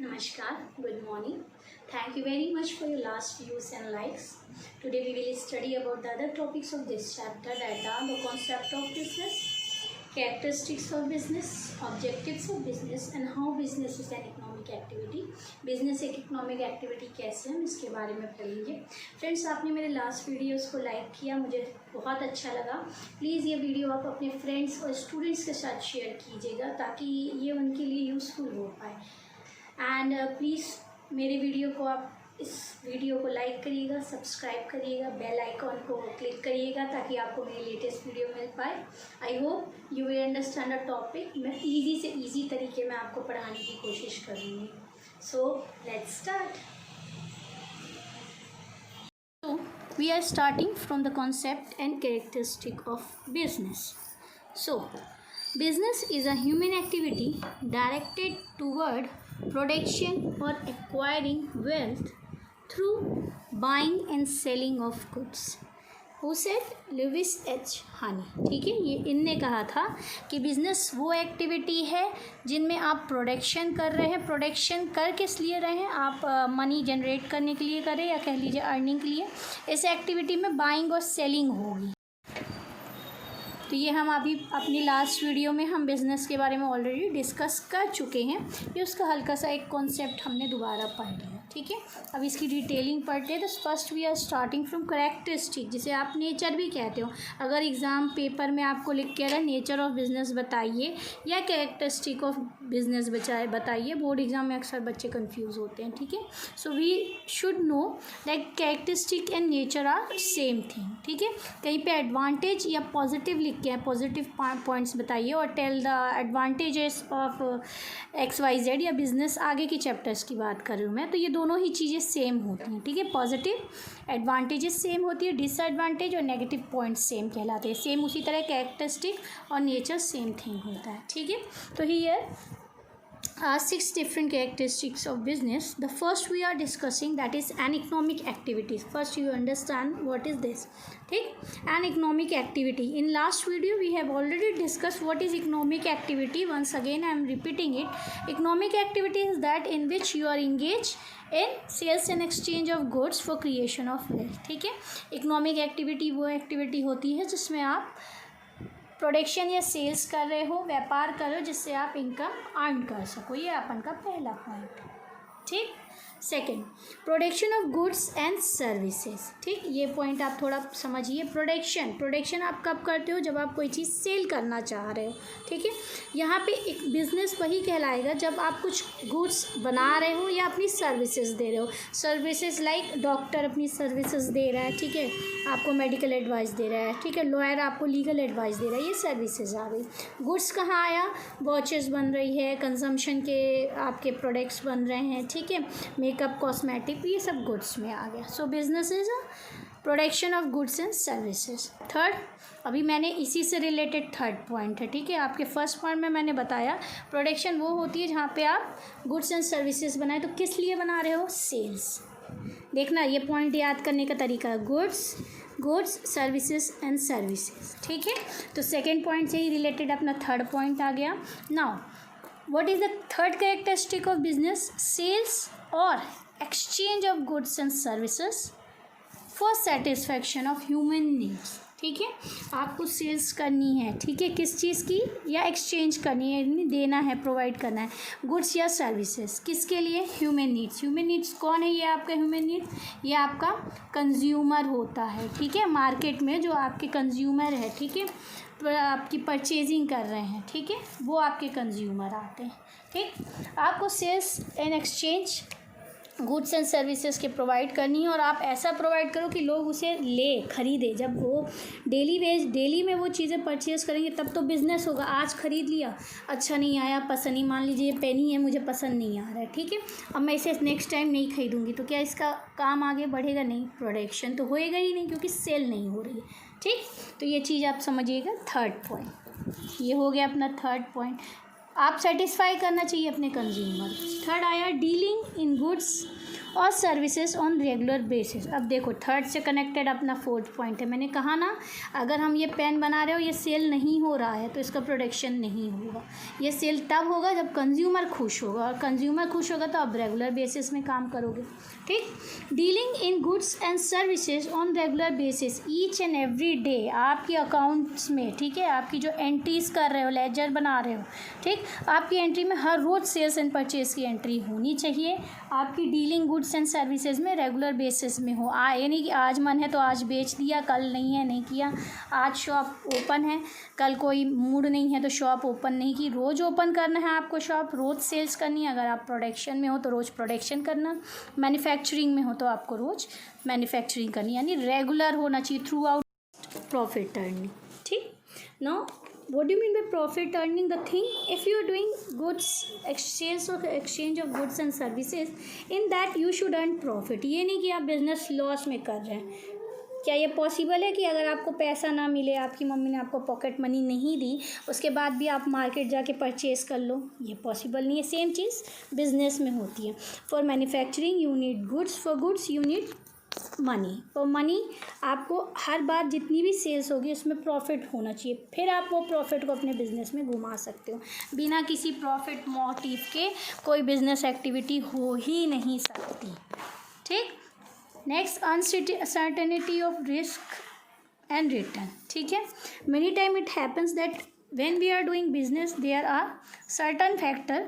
Namaskar, good morning. Thank you very much for your last views and likes. Today we will study about the other topics of this chapter, that are the concept of business, characteristics of business, objectives of business and how business is an economic activity. Business एक economic activity कैसे हम इसके बारे में पढ़ेंगे. Friends, आपने मेरे last videos को लाइक किया, मुझे बहुत अच्छा लगा. प्लीज़ ये वीडियो आप अपने फ्रेंड्स और स्टूडेंट्स के साथ शेयर कीजिएगा ताकि ये उनके लिए यूज़फुल हो पाए. एंड प्लीज़ मेरे वीडियो को आप इस वीडियो को लाइक करिएगा, सब्सक्राइब करिएगा, बेल आइकॉन को क्लिक करिएगा ताकि आपको मेरी लेटेस्ट वीडियो मिल पाए. I hope you will understand the topic. मैं इजी से इजी तरीके में आपको पढ़ाने की कोशिश करूँगी. So let's start. So we are starting from the concept and characteristic of business. So business is a human activity directed toward production or acquiring wealth through buying and selling of goods. Who said? Lewis H Haney. ठीक है, ये इनने कहा था कि business वो activity है जिनमें आप प्रोडक्शन कर रहे हैं. प्रोडक्शन कर किस लिए रहे हैं? आप मनी जनरेट करने के लिए करें या कह लीजिए अर्निंग के लिए. इस एक्टिविटी में बाइंग और सेलिंग होगी. तो ये हम अभी अपनी लास्ट वीडियो में हम बिज़नेस के बारे में ऑलरेडी डिस्कस कर चुके हैं. ये उसका हल्का सा एक कॉन्सेप्ट हमने दोबारा पढ़ लिया. ठीक है, अब इसकी डिटेलिंग पढ़ते हैं. तो first we are starting from characteristic, जिसे आप नेचर भी कहते हो. अगर एग्ज़ाम पेपर में आपको लिख के रहा नेचर ऑफ बिज़नेस बताइए या कैरेक्टरिस्टिक ऑफ बिज़नेस बताइए, बोर्ड एग्जाम में अक्सर बच्चे कंफ्यूज होते हैं. ठीक है, so we should know that characteristic and nature are same thing. ठीक है, कहीं पे एडवांटेज या पॉजिटिव लिख के पॉजिटिव पॉइंट्स बताइए और tell the advantages of XYZ या बिज़नेस आगे के चैप्टर्स की बात कर रही हूँ मैं. तो ये दोनों ही चीज़ें सेम होती हैं. ठीक है, पॉजिटिव एडवांटेजेस सेम होती है, डिसएडवांटेज और नेगेटिव पॉइंट्स सेम कहलाते हैं. सेम उसी तरह कैरेक्टरिस्टिक और नेचर सेम थिंग होता है. ठीक है, तो here are 6 different characteristics of business. The first we are discussing, that is an economic activity. First you understand what is this. ठीक, an economic activity. In last video we have already discussed what is economic activity. Once again I am repeating it. Economic activity is that in which you are engaged in sales and exchange of goods for creation of wealth. ठीक है, economic activity वो activity होती है जिसमें आप production या sales कर रहे हो, व्यापार कर रहे हो, जिससे आप इनकम अर्न कर सको. ये अपन का पहला पॉइंट. ठीक, second, production of goods and services. ठीक, ये पॉइंट आप थोड़ा समझिए. प्रोडक्शन आप कब करते हो? जब आप कोई चीज़ सेल करना चाह रहे हो. ठीक है, यहाँ पे एक बिज़नेस वही कहलाएगा जब आप कुछ गुड्स बना रहे हो या अपनी सर्विसेज दे रहे हो. सर्विसेज लाइक डॉक्टर अपनी सर्विसेज दे रहा है. ठीक है, आपको मेडिकल एडवाइस दे रहा है. ठीक है, लॉयर आपको लीगल एडवाइस दे रहा है. ये सर्विसेज आ गई. गुड्स कहाँ आया? वॉचेस बन रही है, कंजम्पशन के आपके प्रोडक्ट्स बन रहे हैं. ठीक है, मेकअप, कॉस्मेटिक, ये सब गुड्स में आ गया. सो business is a production of goods and services. Third, अभी मैंने इसी से रिलेटेड थर्ड पॉइंट है. ठीक है, आपके फर्स्ट पॉइंट में मैंने बताया प्रोडक्शन वो होती है जहाँ पे आप गुड्स एंड सर्विसेज बनाए. तो किस लिए बना रहे हो? सेल्स. देखना, ये पॉइंट याद करने का तरीका, गुड्स सर्विसेज एंड सर्विसेज. ठीक है, तो सेकेंड पॉइंट से ही रिलेटेड अपना थर्ड पॉइंट आ गया. Now what is the third characteristic of business? Sales or exchange of goods and services for satisfaction of human needs. ठीक है, आपको सेल्स करनी है. ठीक है, किस चीज़ की? या एक्सचेंज करनी है, देना है, प्रोवाइड करना है गुड्स या सर्विसेज. किसके लिए? Human needs. ह्यूमन नीड्स कौन है? ये आपका ह्यूमन नीड्स, ये आपका कंज्यूमर होता है. ठीक है, मार्केट में जो आपके कंज्यूमर है, ठीक है, आपकी परचेजिंग कर रहे हैं, ठीक है, वो आपके कंज्यूमर आते हैं. ठीक, आपको sales and exchange goods and services के प्रोवाइड करनी है और आप ऐसा प्रोवाइड करो कि लोग उसे खरीदे. जब वो डेली में वो चीज़ें परचेज़ करेंगे तब तो बिज़नेस होगा. आज ख़रीद लिया, अच्छा नहीं आया, पसंद नहीं, मान लीजिए पेनी है, मुझे पसंद नहीं आ रहा है. ठीक है, अब मैं इसे नेक्स्ट टाइम नहीं खरीदूँगी, तो क्या इसका काम आगे बढ़ेगा? नहीं, प्रोडक्शन तो होएगा ही नहीं क्योंकि सेल नहीं हो रही है. ठीक, तो ये चीज़ आप समझिएगा. थर्ड पॉइंट ये हो गया अपना थर्ड पॉइंट. आप सेटिस्फाई करना चाहिए अपने कंज्यूमर. थर्ड आया डीलिंग इन गुड्स और सर्विसेज ऑन रेगुलर बेसिस। अब देखो थर्ड से कनेक्टेड अपना फोर्थ पॉइंट है। मैंने कहा ना, अगर हम ये पेन बना रहे हो, ये सेल नहीं हो रहा है तो इसका प्रोडक्शन नहीं होगा। ये सेल तब होगा जब कंज्यूमर खुश होगा, और कंज्यूमर खुश होगा तो आप रेगुलर बेसिस में काम करोगे। ठीक, dealing in goods and services on regular basis each and every day आपकी अकाउंट्स में, ठीक है, आपकी जो एंट्रीज कर रहे हो, लेजर बना रहे हो, ठीक, आपकी एंट्री में हर रोज़ सेल्स एंड परचेज की एंट्री होनी चाहिए। आपकी डीलिंग गुड्स एंड सर्विसेज में रेगुलर बेसिस में हो। यानी कि आज मन है तो आज बेच दिया, कल नहीं है नहीं किया। आज शॉप ओपन है, कल कोई मूड नहीं है तो शॉप ओपन नहीं की। रोज़ ओपन करना है आपको शॉप, रोज़ सेल्स करनी है। अगर आप प्रोडक्शन में हो तो रोज़ प्रोडक्शन करना, मैन्युफैक्चरिंग में हो तो आपको रोज़ मैन्युफैक्चरिंग करनी, यानी रेगुलर होना चाहिए थ्रू आउट प्रॉफिट अर्निंग। ठीक, now what do you mean by profit earning? The thing, if you are doing goods exchange of goods and services, in that you should earn profit. ये नहीं कि आप business loss में कर रहे हैं। क्या ये पॉसिबल है कि अगर आपको पैसा ना मिले, आपकी मम्मी ने आपको पॉकेट मनी नहीं दी, उसके बाद भी आप मार्केट जाके परचेज़ कर लो? ये पॉसिबल नहीं है। सेम चीज़ बिजनेस में होती है। For manufacturing you need goods, for goods you need money, और मनी आपको हर बार जितनी भी सेल्स होगी उसमें प्रॉफिट होना चाहिए, फिर आप वो प्रॉफिट को अपने बिजनेस में घुमा सकते हो। बिना किसी प्रॉफिट मोटिव के कोई बिजनेस एक्टिविटी हो ही नहीं सकती। ठीक, next, uncertainty of risk and return. ठीक है, many time it happens that when we are doing business there are certain factor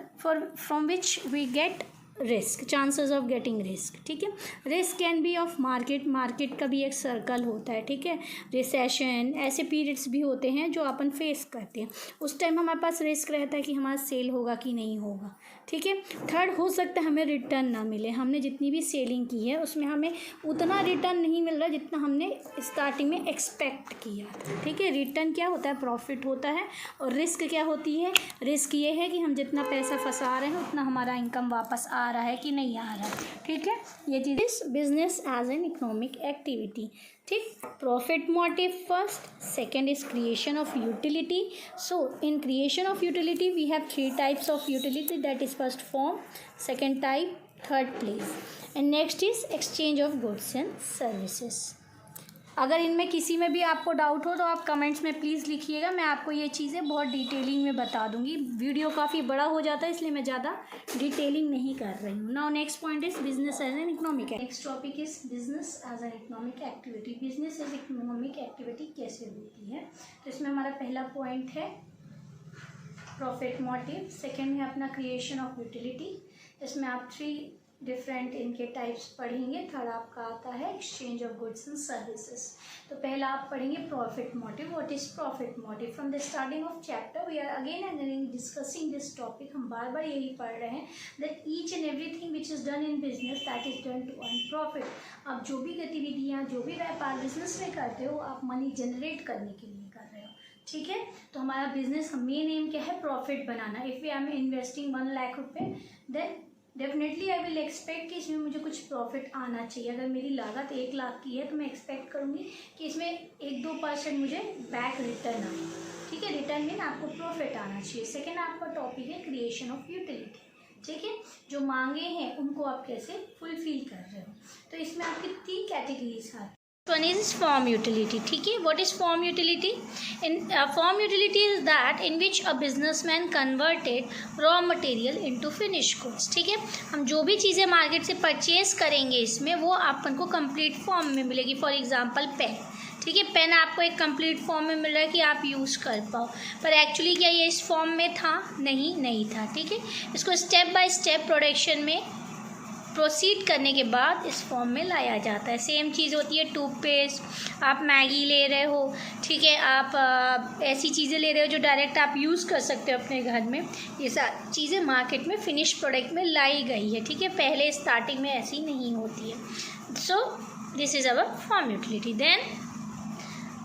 from which we get risk, chances of getting risk. ठीक है, risk can be of market का भी एक circle होता है। ठीक है, रिसेशन, ऐसे पीरियड्स भी होते हैं जो अपन फेस करते हैं। उस टाइम हमारे पास रिस्क रहता है कि हमारा सेल होगा कि नहीं होगा। ठीक है, थर्ड, हो सकता है हमें रिटर्न ना मिले। हमने जितनी भी सेलिंग की है उसमें हमें उतना रिटर्न नहीं मिल रहा जितना हमने स्टार्टिंग में एक्सपेक्ट किया। ठीक है, रिटर्न क्या होता है? प्रॉफिट होता है। और रिस्क क्या होती है? रिस्क ये है कि हम जितना पैसा फंसा रहे हैं उतना हमारा इनकम वापस आ रहा है कि नहीं आ रहा है। ठीक है, ये चीज़ business as an economic activity. ठीक, profit motive first, second is creation of utility. So in creation of utility we have 3 types of utility, that is first form, second type, third place, and next is exchange of goods and services. अगर इनमें किसी में भी आपको doubt हो तो आप comments में प्लीज़ लिखिएगा, मैं आपको ये चीज़ें बहुत डिटेलिंग में बता दूंगी। वीडियो काफ़ी बड़ा हो जाता है इसलिए मैं ज़्यादा डिटेलिंग नहीं कर रही हूँ। Now next point is business as an economic. Next topic is business as an economic activity. Business as economic activity कैसे होती है? तो इसमें हमारा पहला पॉइंट है प्रॉफिट मोटिव, सेकेंड है अपना क्रिएशन ऑफ यूटिलिटी। इसमें आप 3 डिफरेंट इनके टाइप्स पढ़ेंगे। थर्ड आपका आता है exchange of goods and services. तो पहला आप पढ़ेंगे profit motive. What is profit motive? From the starting of chapter we are again and again discussing this topic. हम बार बार यही पढ़ रहे हैं that each and everything which is done in business that is done to earn profit. आप जो भी गतिविधियाँ, जो भी व्यापार बिजनेस में करते हो, आप मनी जनरेट करने के लिए कर रहे हो। ठीक है, तो हमारा बिजनेस का मेन एम क्या है? प्रॉफिट बनाना। If we are investing 1 lakh रुपये, then definitely I will expect कि इसमें मुझे कुछ प्रॉफिट आना चाहिए। अगर मेरी लागत 1 लाख की है तो मैं एक्सपेक्ट करूँगी कि इसमें 1-2% मुझे बैक रिटर्न आए। ठीक है, रिटर्न में आपको प्रॉफिट आना चाहिए। सेकेंड आपका टॉपिक है क्रिएशन ऑफ यूटिलिटी। ठीक है, जो मांगे हैं उनको आप कैसे फुलफिल कर रहे हो। तो इसमें आपकी 3 कैटेगरीज आती है। One is form utility. ठीक है, what is form utility? In form utility is that in which a businessman converted raw material into finished goods. ठीक है, हम जो भी चीज़ें मार्केट से परचेज करेंगे इसमें वो अपन को कंप्लीट फॉर्म में मिलेगी। For example pen. ठीक है, पेन आपको एक कंप्लीट फॉर्म में मिल रहा है कि आप यूज़ कर पाओ, पर एक्चुअली क्या ये इस फॉर्म में था? नहीं था। ठीक है, इसको स्टेप बाय स्टेप प्रोडक्शन में प्रोसीड करने के बाद इस फॉर्म में लाया जाता है। सेम चीज़ होती है टूथपेस्ट, आप मैगी ले रहे हो, ठीक है, आप ऐसी चीज़ें ले रहे हो जो डायरेक्ट आप यूज़ कर सकते हो अपने घर में। ये सारी चीज़ें मार्केट में फिनिश प्रोडक्ट में लाई गई है। ठीक है, पहले स्टार्टिंग में ऐसी नहीं होती है। So this is our form utility. Then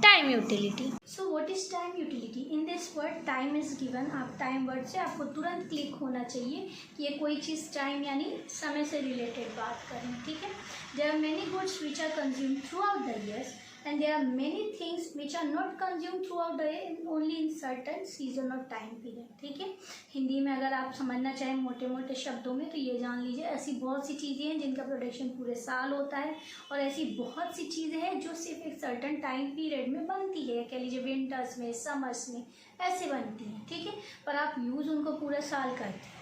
time utility. So what is time utility? In this word time is given. आप टाइम वर्ड से आपको तुरंत क्लिक होना चाहिए कि ये कोई चीज़ टाइम यानी समय से रिलेटेड बात करें। ठीक है, there are many goods which are consumed throughout the years and there are many things which are not consumed throughout the year, only in certain season or time period. ठीक है, हिंदी में अगर आप समझना चाहें मोटे मोटे शब्दों में तो ये जान लीजिए, ऐसी बहुत सी चीज़ें हैं जिनका प्रोडक्शन पूरे साल होता है, और ऐसी बहुत सी चीज़ें हैं जो सिर्फ एक सर्टन टाइम पीरियड में बनती है, कह लीजिए विंटर्स में, समर्स में ऐसे बनती हैं, ठीक है, पर आप यूज़ उनको पूरे साल करते हैं,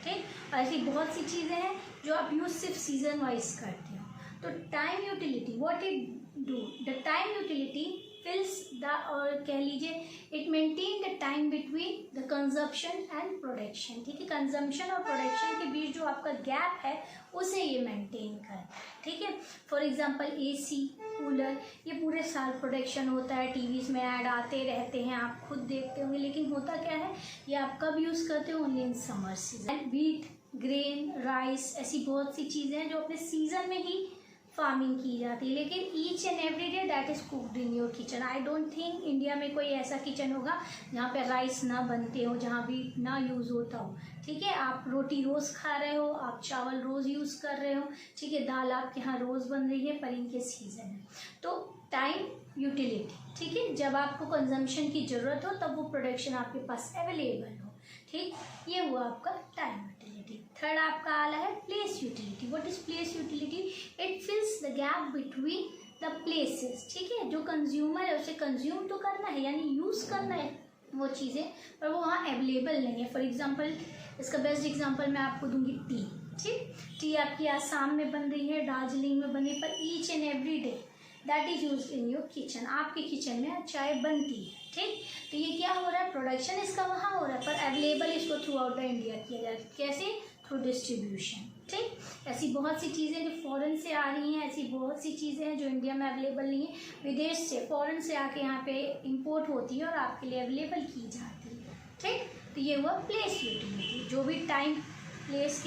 ठीक। और ऐसी बहुत सी चीज़ें हैं जो आप यूज़ सिर्फ सीजन वाइज करते हो। तो time utility, what it do, the time utility फिल्स the, और कह लीजिए it maintain the time between the consumption and production, ठीक है, कंजम्पशन और प्रोडक्शन के बीच जो आपका गैप है उसे ये मेंटेन करता है, ठीक है। फॉर एग्जांपल एसी, कूलर, ये पूरे साल प्रोडक्शन होता है, टीवीज़ में ऐड आते रहते हैं, आप खुद देखते होंगे, लेकिन होता क्या है, ये आप कब यूज़ करते हो, only in summer season. Wheat, grain, rice, ऐसी बहुत सी चीज़ें हैं जो अपने सीजन में ही फार्मिंग की जाती है, लेकिन each and every day that is cooked in your kitchen. I don't think India में कोई ऐसा किचन होगा जहाँ पे राइस ना बनते हो, जहाँ व्हीट ना यूज़ होता हो, ठीक है। आप रोटी रोज़ खा रहे हो, आप चावल रोज़ यूज़ कर रहे हो, ठीक है, दाल आपके यहाँ रोज़ बन रही है, पर इनके सीज़न है। तो टाइम यूटिलिटी, ठीक है, जब आपको कंजम्पशन की ज़रूरत हो तब वो प्रोडक्शन आपके पास अवेलेबल हो, ठीक, ये हुआ आपका टाइम यूटिलिटी। थर्ड आपका आला है place utility. What is place utility? It फिल्स the gap between the places, ठीक है, जो कंज्यूमर है उसे कंज्यूम तो करना है, यानी यूज़ करना है वो चीज़ें, पर वो वहाँ अवेलेबल नहीं है। फॉर एग्जांपल, इसका बेस्ट एग्जांपल मैं आपको दूंगी टी, ठीक, टी आपकी आसाम में बन रही है, दार्जिलिंग में बन रही है, पर each and every day that is use in your kitchen, आपके किचन में चाय बनती है, ठीक। तो ये क्या हो रहा है, प्रोडक्शन इसका वहाँ हो रहा है, पर अवेलेबल इसको थ्रू आउट द इंडिया किया जा रहा है, कैसे, थ्रू डिस्ट्रीब्यूशन, ठीक। ऐसी बहुत सी चीज़ें जो फॉरेन से आ रही हैं, ऐसी बहुत सी चीज़ें हैं जो इंडिया में अवेलेबल नहीं है, विदेश से, फॉरेन से आके यहाँ पे इंपोर्ट होती है और आपके लिए अवेलेबल की जाती है, ठीक। तो ये हुआ प्लेस यूटिलिटी, जो भी टाइम प्लेस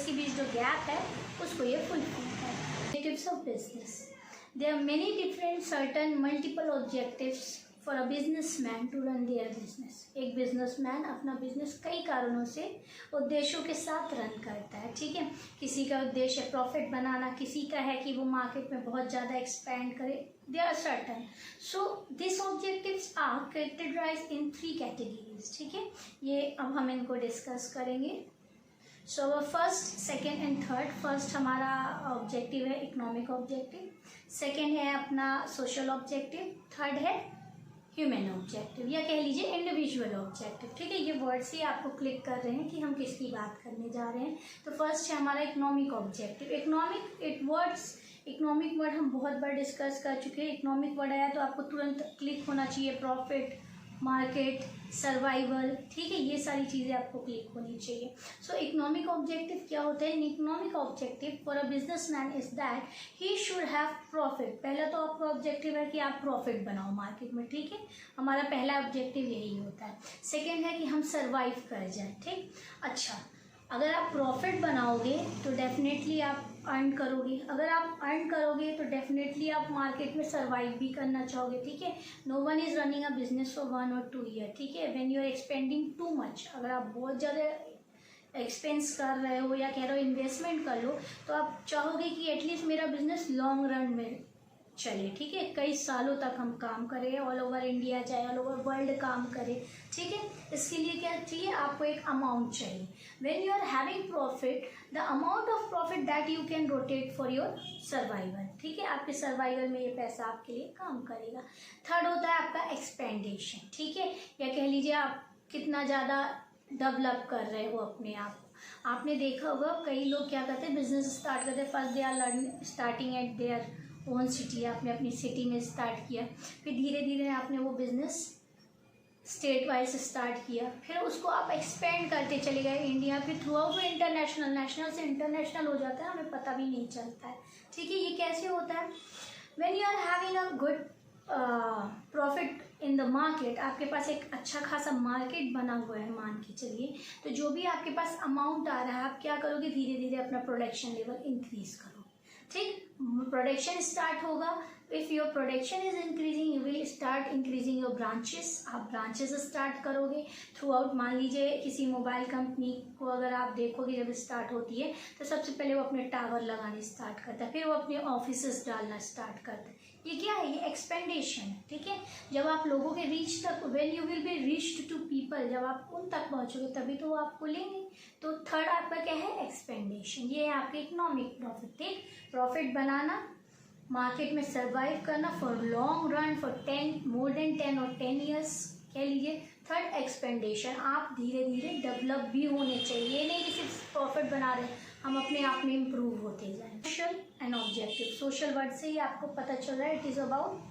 के बीच जो गैप है उसको ये फुलफिल है। Objectives of business, there are many different certain multiple objectives for a businessman to run their business। एक बिजनेसमैन अपना बिजनेस कई कारणों से उद्देश्यों के साथ रन करता है, ठीक है। किसी का उद्देश्य प्रॉफिट बनाना, किसी का है कि वो मार्केट में बहुत ज़्यादा एक्सपेंड करे, they are certain. So this objectives are categorized in 3 categories, ठीक है। ये अब हम इनको डिस्कस करेंगे। So first, second and third. First हमारा ऑब्जेक्टिव है इकोनॉमिक ऑब्जेक्टिव, सेकेंड है अपना सोशल ऑब्जेक्टिव, थर्ड है ह्यूमन ऑब्जेक्टिव, या कह लीजिए इंडिविजुअल ऑब्जेक्टिव, ठीक है। ये वर्ड से आपको क्लिक कर रहे हैं कि हम किसकी बात करने जा रहे हैं। तो फर्स्ट है हमारा इकोनॉमिक ऑब्जेक्टिव। इकोनॉमिक वर्ड हम बहुत बार डिस्कस कर चुके हैं। इकोनॉमिक वर्ड आया तो आपको तुरंत क्लिक होना चाहिए, प्रॉफिट, मार्केट, सर्वाइवल, ठीक है, ये सारी चीज़ें आपको क्लिक होनी चाहिए। सो इकोनॉमिक ऑब्जेक्टिव क्या होता है? Economic objective for a businessman is that he should have profit. पहला तो आपका ऑब्जेक्टिव है कि आप प्रॉफिट बनाओ मार्केट में, ठीक है, हमारा पहला ऑब्जेक्टिव यही होता है। सेकेंड है कि हम सर्वाइव कर जाए, ठीक। अच्छा, अगर आप प्रॉफिट बनाओगे तो डेफिनेटली आप अर्न करोगे, अगर आप अर्न करोगे तो डेफिनेटली आप मार्केट में सर्वाइव भी करना चाहोगे, ठीक है। No one is running a business for 1 or 2 year, ठीक है। When you are expending too much, अगर आप बहुत ज़्यादा एक्सपेंस कर रहे हो या कह रहे हो इन्वेस्टमेंट कर लो, तो आप चाहोगे कि एटलीस्ट मेरा बिजनेस लॉन्ग रन में चले, ठीक है, कई सालों तक हम काम करें, ऑल ओवर इंडिया जाए, ऑल ओवर वर्ल्ड काम करें, ठीक है। इसके लिए क्या चाहिए? आपको एक अमाउंट चाहिए। When you are having profit, the amount of profit that you can rotate for your survival, ठीक है, आपके सर्वाइवल में ये पैसा आपके लिए काम करेगा। थर्ड होता है आपका एक्सपेंडेशन, ठीक है, या कह लीजिए आप कितना ज़्यादा डेवलप कर रहे हो अपने आप। आपने देखा होगा कई लोग क्या करते हैं, बिजनेस स्टार्ट करते हैं, first they are starting at their own city, आपने अपनी सिटी में स्टार्ट किया, फिर धीरे धीरे आपने वो बिज़नेस स्टेट वाइज स्टार्ट किया, फिर उसको आप एक्सपेंड करते चले गए इंडिया, फिर थ्रू आउट इंटरनेशनल, नेशनल से इंटरनेशनल हो जाता है, हमें पता भी नहीं चलता है, ठीक है। ये कैसे होता है? When you are having a good profit in the market, आपके पास एक अच्छा खासा मार्केट बना हुआ है मान के चलिए, तो जो भी आपके पास अमाउंट आ रहा है, आप क्या करोगे, धीरे धीरे अपना प्रोडक्शन लेवल इंक्रीज करो, ठीक। प्रोडक्शन स्टार्ट होगा। If your production is increasing, you will start increasing your branches. आप ब्रांचेस स्टार्ट करोगे थ्रू आउट। मान लीजिए किसी मोबाइल कंपनी को अगर आप देखोगे, जब स्टार्ट होती है तो सबसे पहले वो अपने टावर लगाने स्टार्ट करता है, फिर वो अपने ऑफिसेस डालना स्टार्ट करता है। ये क्या है? ये एक्सपेंडेशन है, ठीक है। जब आप लोगों के रीच तक, when you will be reached to people, जब आप उन तक पहुंचोगे तभी तो वो आपको लेंगे। तो थर्ड आपका क्या है? एक्सपेंडेशन। ये है आपके इकोनॉमिक प्रॉफिट, ठीक। प्रॉफिट बनाना, मार्केट में सर्वाइव करना for long run, for 10 more than 10 और 10 ईयर्स कह लीजिए। थर्ड एक्सपेंडेशन, आप धीरे धीरे डेवलप भी होने चाहिए। ये नहीं कि सिर्फ प्रॉफिट बना रहे हैं, हम अपने आप में इम्प्रूव होते जाएं। Social and objective, social word से ही आपको पता चल रहा है, इट इज़ अबाउट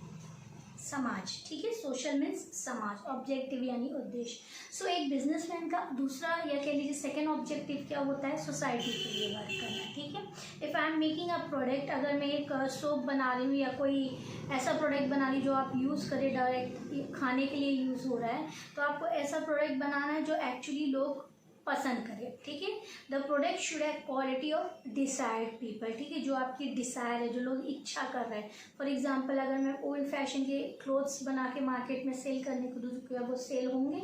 समाज, ठीक है। सोशल मीन्स समाज, ऑब्जेक्टिव यानी उद्देश्य। सो एक बिजनेसमैन का दूसरा या कह लीजिए सेकेंड ऑब्जेक्टिव क्या होता है? सोसाइटी के लिए वर्क करना, ठीक है। If I am making a product, अगर मैं एक सोप बना रही हूँ या कोई ऐसा प्रोडक्ट बना रही हूँ जो आप यूज़ करें, डायरेक्ट खाने के लिए यूज़ हो रहा है, तो आपको ऐसा प्रोडक्ट बनाना है जो एक्चुअली लोग पसंद करें, ठीक है। The product should have quality of desired people, ठीक है। जो आपकी डिसायर है, जो लोग इच्छा कर रहे हैं। फॉर एग्जांपल, अगर मैं ओल्ड फैशन के क्लोथ्स बना के मार्केट में सेल करने को दूँ, क्या वो सेल होंगे?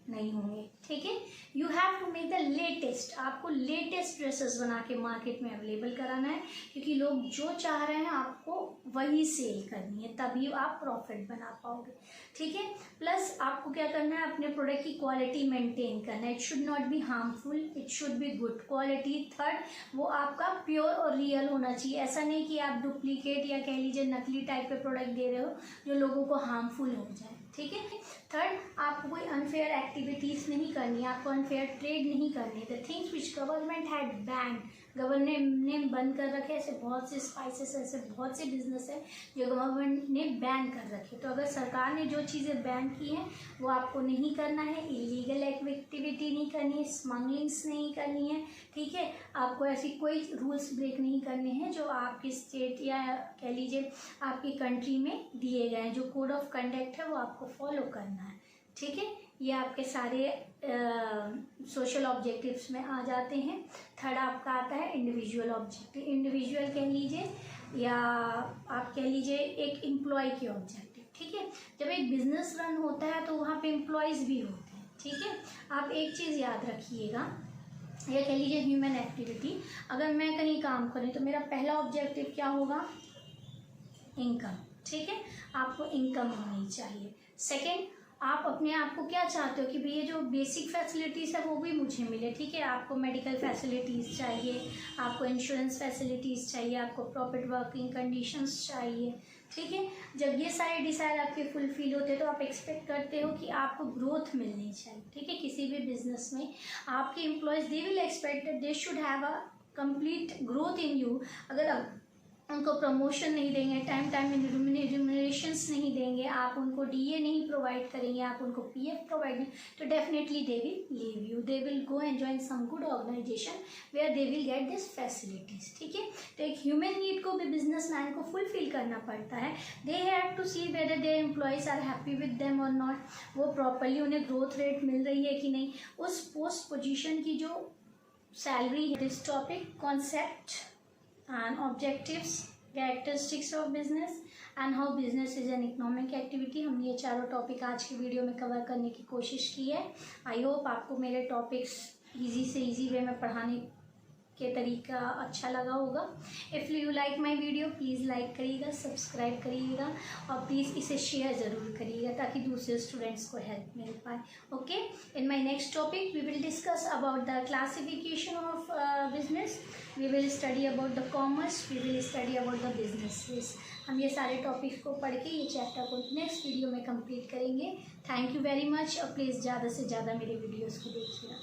नहीं होंगे, ठीक है। You have to make the latest, आपको लेटेस्ट ड्रेसेस बना के मार्केट में अवेलेबल कराना है, क्योंकि लोग जो चाह रहे हैं आपको वही सेल करनी है, तभी आप प्रॉफिट बना पाओगे, ठीक है। प्लस आपको क्या करना है? अपने प्रोडक्ट की क्वालिटी मेंटेन करना है। It should not be harmful, it should be good quality. Third, वो आपका प्योर और रियल होना चाहिए। ऐसा नहीं कि आप डुप्लीकेट या कह लीजिए नकली टाइप के प्रोडक्ट दे रहे हो जो लोगों को हार्मफुल हो जाए, ठीक है। थर्ड, आपको कोई अनफेयर एक्टिविटीज़ नहीं करनी है, आपको अनफेयर ट्रेड नहीं करनी है। The things which government had band, government ने बंद कर रखे, ऐसे बहुत से स्पाइसेस, ऐसे बहुत से बिजनेस है जो गवर्नमेंट ने बैन कर रखे। तो अगर सरकार ने जो चीज़ें बैन की हैं वो आपको नहीं करना है। इलीगल एक्टिविटी नहीं करनी है, स्मगलिंग्स नहीं करनी है, ठीक है। आपको ऐसी कोई रूल्स ब्रेक नहीं करने हैं जो आपके स्टेट या कह लीजिए आपकी कंट्री में दिए गए हैं। जो कोड ऑफ कंडक्ट है वो आपको फॉलो करना है, ठीक है। ये आपके सारे सोशल ऑब्जेक्टिव्स में आ जाते हैं। थर्ड आपका आता है इंडिविजुअल ऑब्जेक्टिव। इंडिविजुअल कह लीजिए या आप कह लीजिए एक एम्प्लॉय के ऑब्जेक्टिव, ठीक है। जब एक बिजनेस रन होता है तो वहाँ पे एम्प्लॉयज़ भी होते हैं, ठीक है। आप एक चीज़ याद रखिएगा, या कह लीजिए ह्यूमन एक्टिविटी, अगर मैं कहीं काम करूँ तो मेरा पहला ऑब्जेक्टिव क्या होगा? इनकम, ठीक है। आपको इनकम होनी चाहिए। सेकेंड, आप अपने आप को क्या चाहते हो कि भैया जो बेसिक फैसिलिटीज़ है वो भी मुझे मिले, ठीक है। आपको मेडिकल फैसिलिटीज़ चाहिए, आपको इंश्योरेंस फैसिलिटीज़ चाहिए, आपको प्रॉपर वर्किंग कंडीशंस चाहिए, ठीक है। जब ये सारे डिज़ायर आपके फुलफिल होते हैं तो आप एक्सपेक्ट करते हो कि आपको ग्रोथ मिलनी चाहिए, ठीक है। किसी भी बिजनेस में आपके employees they will expect that they should have a complete growth in you. अगर उनको प्रमोशन नहीं देंगे, टाइम टाइम में रिम्यूनरेशंस नहीं देंगे, आप उनको डीए नहीं प्रोवाइड करेंगे, आप उनको पीएफ प्रोवाइड नहीं, तो definitely they will leave you, they will go and join some good organization where they will get this facilities, ठीक है। तो एक ह्यूमन नीड को भी बिजनेसमैन को फुलफिल करना पड़ता है। They have to see whether their employees are happy with them और नॉट, वो प्रॉपरली उन्हें ग्रोथ रेट मिल रही है कि नहीं, उस पोस्ट पोजिशन की जो सैलरी है। This topic concept and objectives, characteristics of business and how business is an economic activity, हमने ये चारों टॉपिक आज की वीडियो में कवर करने की कोशिश की है। आई होप आपको मेरे टॉपिक्स इजी से इजी वे में पढ़ाने के तरीका अच्छा लगा होगा। If you like my video please like करिएगा, सब्सक्राइब करिएगा और प्लीज़ इसे शेयर ज़रूर करिएगा ताकि दूसरे स्टूडेंट्स को हेल्प मिल पाए। Okay, in my next topic we will discuss about the classification of business, we will study about the commerce, we will study about the businesses. हम ये सारे टॉपिक्स को पढ़ के ये चैप्टर को नेक्स्ट वीडियो में कंप्लीट करेंगे। थैंक यू वेरी मच और प्लीज़ ज़्यादा से ज़्यादा मेरे वीडियोज़ को देखिएगा।